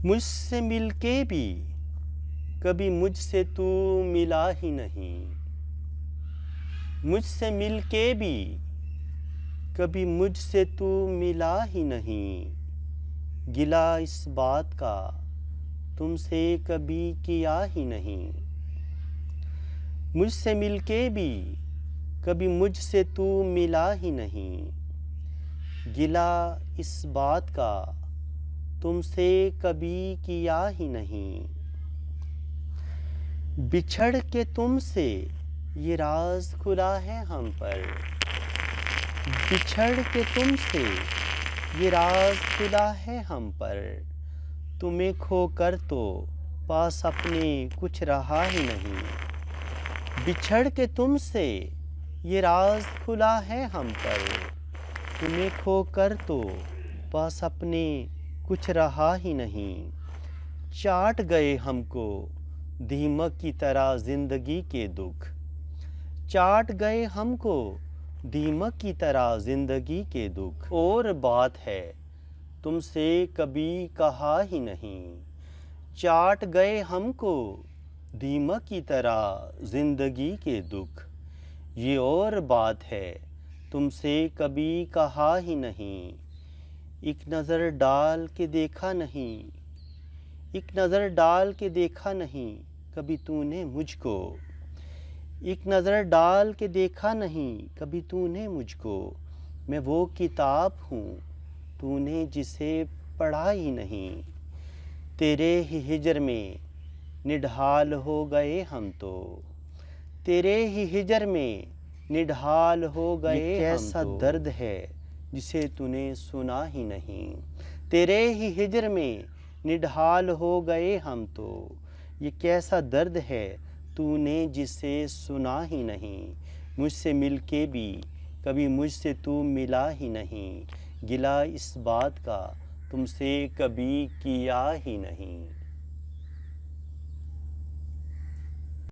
مجھ سے مل کے بھی کبھی مجھ سے تو ملا ہی نہیں، مجھ سے مل کے بھی کبھی مجھ سے تو ملا ہی نہیں، گلہ اس بات کا تم سے کبھی کیا ہی نہیں، مجھ سے مل کے بھی کبھی مجھ سے تو ملا ہی نہیں، گلہ اس بات کا تم سے کبھی کیا ہی نہیں، بچھڑ کے تم سے یہ راز کھلا ہے ہم پر، بچھڑ کے تم سے یہ راز کھلا ہے ہم پر، تمہیں کھو کر تو پاس اپنے کچھ رہا ہی نہیں، بچھڑ کے تم سے یہ راز کھلا ہے ہم پر، تمہیں کھو کر تو پاس اپنے کچھ رہا ہی نہیں، چاٹ گئے ہم کو دیمک کی طرح زندگی کے دکھ، چاٹ گئے ہم کو دیمک کی طرح زندگی کے دکھ، اور بات ہے تم سے کبھی کہا ہی نہیں، چاٹ گئے ہم کو دیمک کی طرح زندگی کے دکھ، یہ اور بات ہے تم سے کبھی کہا ہی نہیں، ایک نظر ڈال کے دیکھا نہیں، ایک نظر ڈال کے دیکھا نہیں کبھی تو نے مجھ کو، ایک نظر ڈال کے دیکھا نہیں کبھی تو نے مجھ کو، میں وہ کتاب ہوں تو نے جسے پڑھا ہی نہیں، تیرے ہی ہجر میں نڈھال ہو گئے ہم تو، تیرے ہی ہجر میں نڈھال ہو گئے ہم تو، یہ کیسا درد ہے جسے تو نے سنا ہی نہیں، تیرے ہی ہجر میں نڈھال ہو گئے ہم تو، یہ کیسا درد ہے تو نے جسے سنا ہی نہیں، مجھ سے مل کے بھی کبھی مجھ سے تو ملا ہی نہیں، گلہ اس بات کا تم سے کبھی کیا ہی نہیں۔